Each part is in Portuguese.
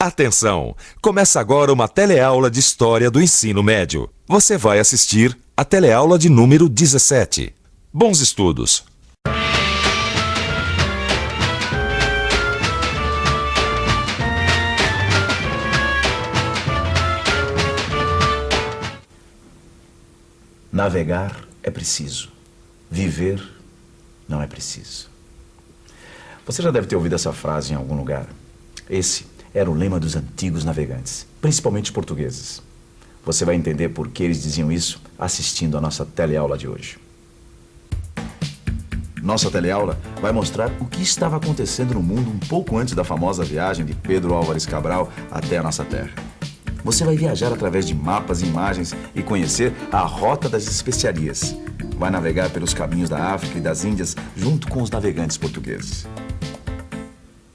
Atenção! Começa agora uma teleaula de História do Ensino Médio. Você vai assistir a teleaula de número 17. Bons estudos! Navegar é preciso. Viver não é preciso. Você já deve ter ouvido essa frase em algum lugar. Esse era o lema dos antigos navegantes, principalmente os portugueses. Você vai entender por que eles diziam isso assistindo a nossa teleaula de hoje. Nossa teleaula vai mostrar o que estava acontecendo no mundo um pouco antes da famosa viagem de Pedro Álvares Cabral até a nossa terra. Você vai viajar através de mapas e imagens e conhecer a Rota das Especiarias. Vai navegar pelos caminhos da África e das Índias junto com os navegantes portugueses.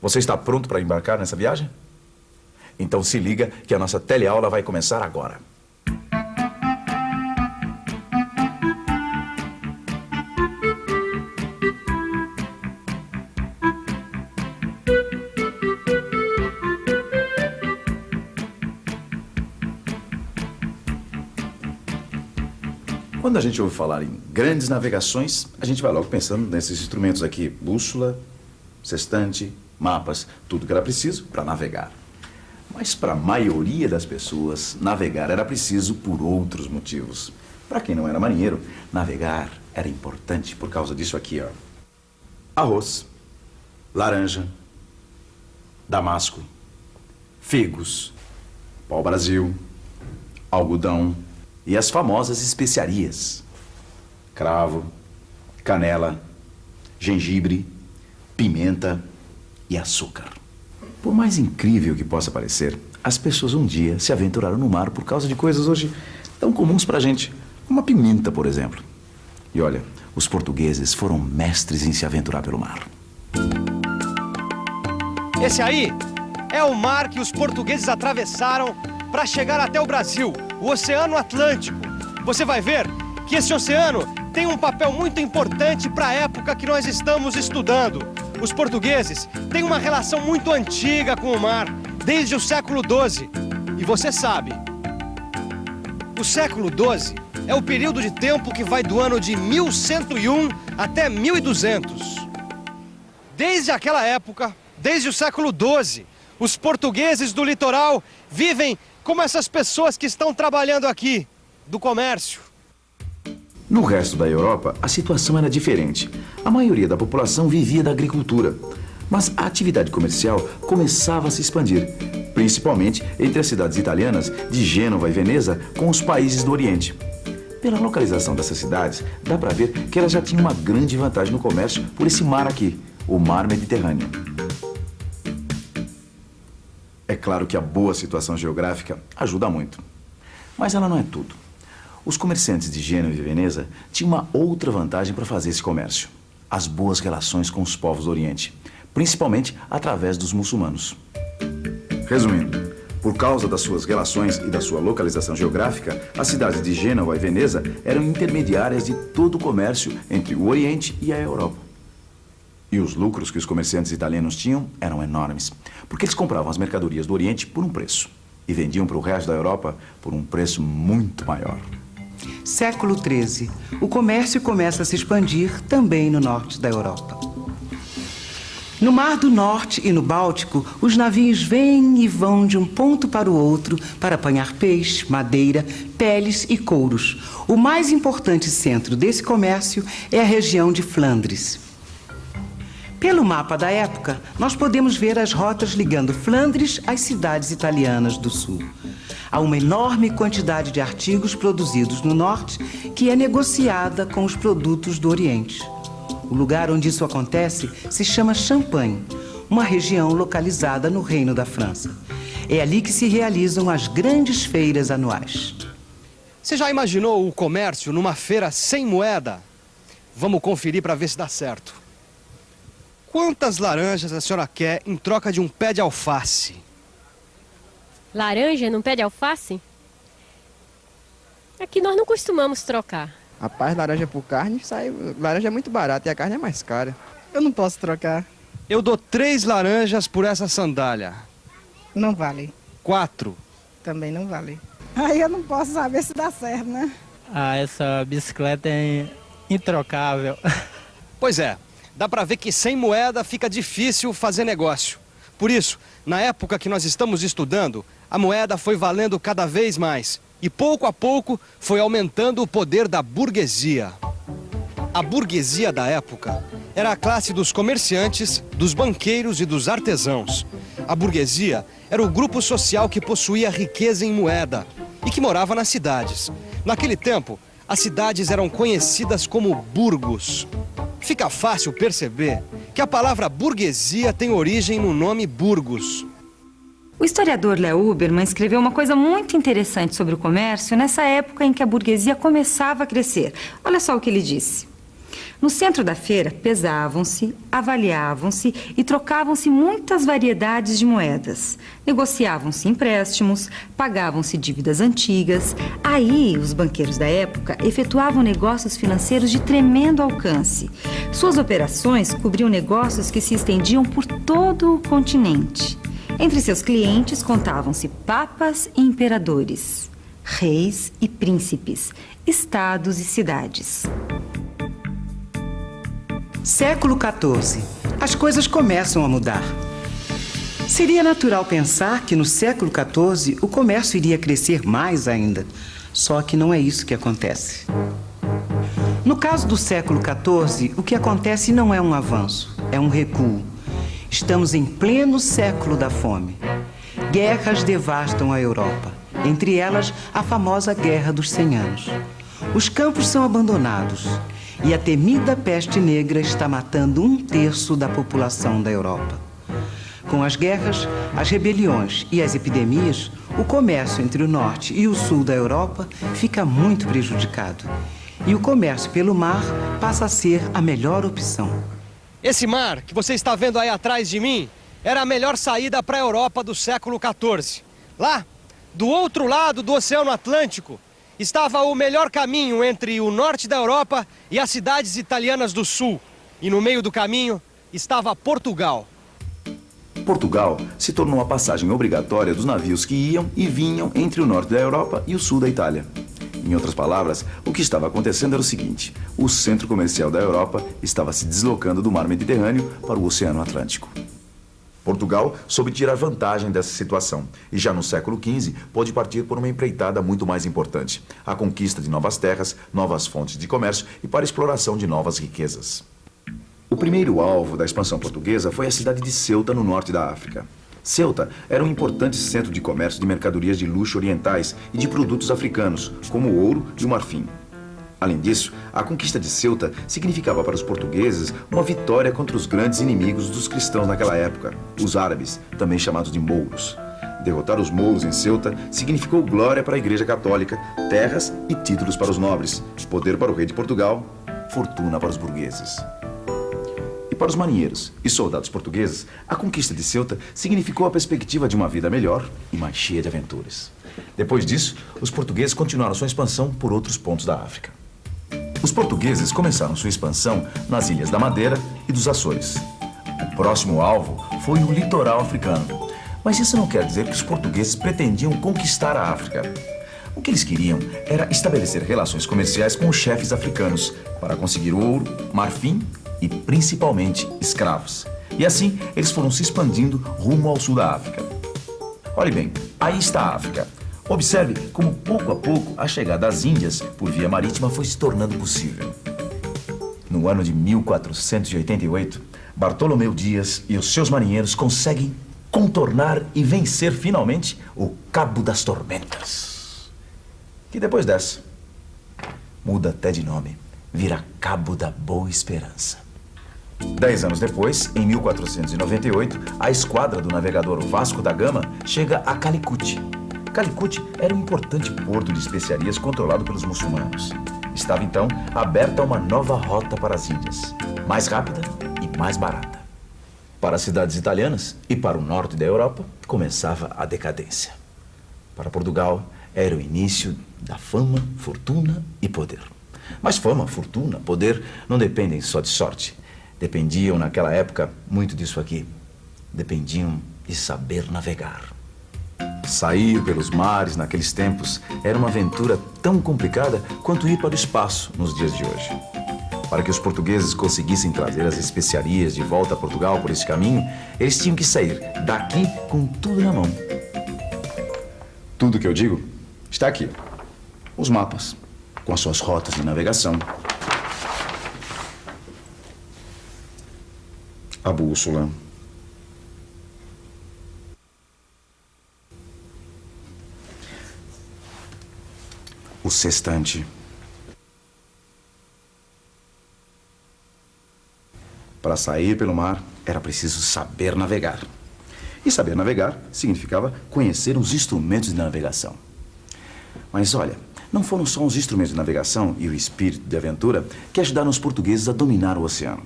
Você está pronto para embarcar nessa viagem? Então se liga que a nossa teleaula vai começar agora. Quando a gente ouve falar em grandes navegações, a gente vai logo pensando nesses instrumentos aqui: bússola, sextante, mapas, tudo que era preciso para navegar. Mas para a maioria das pessoas, navegar era preciso por outros motivos. Para quem não era marinheiro, navegar era importante por causa disso aqui, ó: arroz, laranja, damasco, figos, pau-brasil, algodão e as famosas especiarias: cravo, canela, gengibre, pimenta e açúcar. Por mais incrível que possa parecer, as pessoas um dia se aventuraram no mar por causa de coisas hoje tão comuns pra gente, como a pimenta, por exemplo. E olha, os portugueses foram mestres em se aventurar pelo mar. Esse aí é o mar que os portugueses atravessaram para chegar até o Brasil, o Oceano Atlântico. Você vai ver que esse oceano tem um papel muito importante para a época que nós estamos estudando. Os portugueses têm uma relação muito antiga com o mar, desde o século XII. E você sabe, o século XII é o período de tempo que vai do ano de 1101 até 1200. Desde aquela época, desde o século XII, os portugueses do litoral vivem como essas pessoas que estão trabalhando aqui, do comércio. No resto da Europa, a situação era diferente. A maioria da população vivia da agricultura, mas a atividade comercial começava a se expandir, principalmente entre as cidades italianas de Gênova e Veneza com os países do Oriente. Pela localização dessas cidades, dá para ver que elas já tinham uma grande vantagem no comércio por esse mar aqui, o Mar Mediterrâneo. É claro que a boa situação geográfica ajuda muito, mas ela não é tudo. Os comerciantes de Gênova e Veneza tinham uma outra vantagem para fazer esse comércio: as boas relações com os povos do Oriente, principalmente através dos muçulmanos. Resumindo, por causa das suas relações e da sua localização geográfica, as cidades de Gênova e Veneza eram intermediárias de todo o comércio entre o Oriente e a Europa. E os lucros que os comerciantes italianos tinham eram enormes, porque eles compravam as mercadorias do Oriente por um preço e vendiam para o resto da Europa por um preço muito maior. Século XIII. O comércio começa a se expandir também no norte da Europa. No Mar do Norte e no Báltico, os navios vêm e vão de um ponto para o outro para apanhar peixe, madeira, peles e couros. O mais importante centro desse comércio é a região de Flandres. Pelo mapa da época, nós podemos ver as rotas ligando Flandres às cidades italianas do sul. Há uma enorme quantidade de artigos produzidos no norte que é negociada com os produtos do Oriente. O lugar onde isso acontece se chama Champagne, uma região localizada no Reino da França. É ali que se realizam as grandes feiras anuais. Você já imaginou o comércio numa feira sem moeda? Vamos conferir para ver se dá certo. Quantas laranjas a senhora quer em troca de um pé de alface? Laranja num pé de alface? Aqui nós não costumamos trocar. Rapaz, laranja por carne, laranja é muito barata e a carne é mais cara. Eu não posso trocar. Eu dou 3 laranjas por essa sandália. Não vale. 4. Também não vale. Aí eu não posso saber se dá certo, né? Ah, essa bicicleta é introcável. Pois é, dá pra ver que sem moeda fica difícil fazer negócio. Por isso, na época que nós estamos estudando, a moeda foi valendo cada vez mais. E pouco a pouco foi aumentando o poder da burguesia. A burguesia da época era a classe dos comerciantes, dos banqueiros e dos artesãos. A burguesia era o grupo social que possuía riqueza em moeda e que morava nas cidades. Naquele tempo, as cidades eram conhecidas como burgos. Fica fácil perceber que a palavra burguesia tem origem no nome Burgos. O historiador Léo Huberman escreveu uma coisa muito interessante sobre o comércio nessa época em que a burguesia começava a crescer. Olha só o que ele disse. No centro da feira, pesavam-se, avaliavam-se e trocavam-se muitas variedades de moedas. Negociavam-se empréstimos, pagavam-se dívidas antigas. Aí, os banqueiros da época efetuavam negócios financeiros de tremendo alcance. Suas operações cobriam negócios que se estendiam por todo o continente. Entre seus clientes contavam-se papas e imperadores, reis e príncipes, estados e cidades. Século XIV. As coisas começam a mudar. Seria natural pensar que no século XIV o comércio iria crescer mais ainda. Só que não é isso que acontece. No caso do século XIV, o que acontece não é um avanço, é um recuo. Estamos em pleno século da fome. Guerras devastam a Europa, entre elas a famosa Guerra dos 100 Anos. Os campos são abandonados e a temida peste negra está matando 1/3 da população da Europa. Com as guerras, as rebeliões e as epidemias, o comércio entre o norte e o sul da Europa fica muito prejudicado. E o comércio pelo mar passa a ser a melhor opção. Esse mar que você está vendo aí atrás de mim era a melhor saída para a Europa do século XIV. Lá, do outro lado do Oceano Atlântico, estava o melhor caminho entre o norte da Europa e as cidades italianas do sul. E no meio do caminho estava Portugal. Portugal se tornou a passagem obrigatória dos navios que iam e vinham entre o norte da Europa e o sul da Itália. Em outras palavras, o que estava acontecendo era o seguinte: o centro comercial da Europa estava se deslocando do mar Mediterrâneo para o Oceano Atlântico. Portugal soube tirar vantagem dessa situação e já no século XV pôde partir por uma empreitada muito mais importante: a conquista de novas terras, novas fontes de comércio e para a exploração de novas riquezas. O primeiro alvo da expansão portuguesa foi a cidade de Ceuta, no norte da África. Ceuta era um importante centro de comércio de mercadorias de luxo orientais e de produtos africanos, como o ouro e o marfim. Além disso, a conquista de Ceuta significava para os portugueses uma vitória contra os grandes inimigos dos cristãos naquela época, os árabes, também chamados de mouros. Derrotar os mouros em Ceuta significou glória para a Igreja Católica, terras e títulos para os nobres, poder para o rei de Portugal, fortuna para os burgueses. E para os marinheiros e soldados portugueses, a conquista de Ceuta significou a perspectiva de uma vida melhor e mais cheia de aventuras. Depois disso, os portugueses continuaram sua expansão por outros pontos da África. Os portugueses começaram sua expansão nas Ilhas da Madeira e dos Açores. O próximo alvo foi o litoral africano. Mas isso não quer dizer que os portugueses pretendiam conquistar a África. O que eles queriam era estabelecer relações comerciais com os chefes africanos para conseguir ouro, marfim e principalmente escravos. E assim, eles foram se expandindo rumo ao sul da África. Olhe bem, aí está a África. Observe como pouco a pouco a chegada às Índias por via marítima foi se tornando possível. No ano de 1488, Bartolomeu Dias e os seus marinheiros conseguem contornar e vencer finalmente o Cabo das Tormentas, que depois dessa muda até de nome, vira Cabo da Boa Esperança. 10 anos depois, em 1498, a esquadra do navegador Vasco da Gama chega a Calicut. Calicut era um importante porto de especiarias controlado pelos muçulmanos. Estava então aberta uma nova rota para as Índias, mais rápida e mais barata. Para as cidades italianas e para o norte da Europa, começava a decadência. Para Portugal, era o início da fama, fortuna e poder. Mas fama, fortuna, poder não dependem só de sorte. Dependiam, naquela época, muito disso aqui. Dependiam de saber navegar. Sair pelos mares naqueles tempos era uma aventura tão complicada quanto ir para o espaço nos dias de hoje. Para que os portugueses conseguissem trazer as especiarias de volta a Portugal por esse caminho, eles tinham que sair daqui com tudo na mão. Tudo que eu digo está aqui. Os mapas, com as suas rotas de navegação. A bússola. O sextante. Para sair pelo mar, era preciso saber navegar. E saber navegar significava conhecer os instrumentos de navegação. Mas olha, não foram só os instrumentos de navegação e o espírito de aventura que ajudaram os portugueses a dominar o oceano.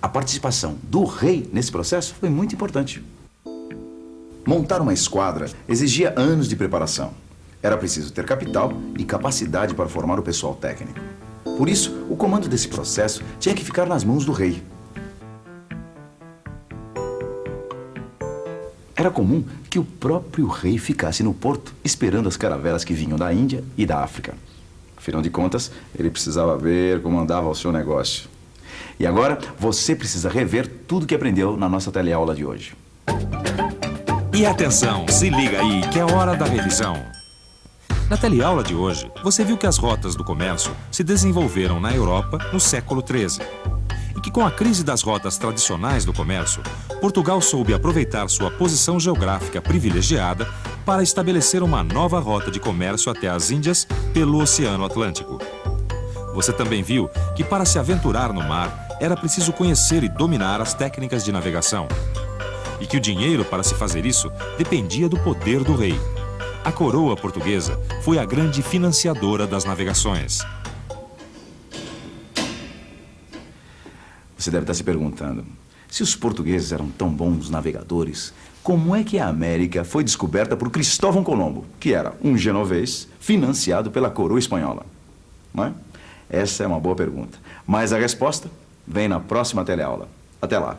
A participação do rei nesse processo foi muito importante. Montar uma esquadra exigia anos de preparação. Era preciso ter capital e capacidade para formar o pessoal técnico. Por isso, o comando desse processo tinha que ficar nas mãos do rei. Era comum que o próprio rei ficasse no porto esperando as caravelas que vinham da Índia e da África. Afinal de contas, ele precisava ver como andava o seu negócio. E agora, você precisa rever tudo que aprendeu na nossa teleaula de hoje. E atenção, se liga aí que é hora da revisão. Na teleaula de hoje, você viu que as rotas do comércio se desenvolveram na Europa no século XIII. E que com a crise das rotas tradicionais do comércio, Portugal soube aproveitar sua posição geográfica privilegiada para estabelecer uma nova rota de comércio até as Índias pelo Oceano Atlântico. Você também viu que para se aventurar no mar, era preciso conhecer e dominar as técnicas de navegação. E que o dinheiro para se fazer isso dependia do poder do rei. A coroa portuguesa foi a grande financiadora das navegações. Você deve estar se perguntando, se os portugueses eram tão bons navegadores, como é que a América foi descoberta por Cristóvão Colombo, que era um genovês financiado pela coroa espanhola? Não é? Essa é uma boa pergunta. Mas a resposta vem na próxima teleaula. Até lá.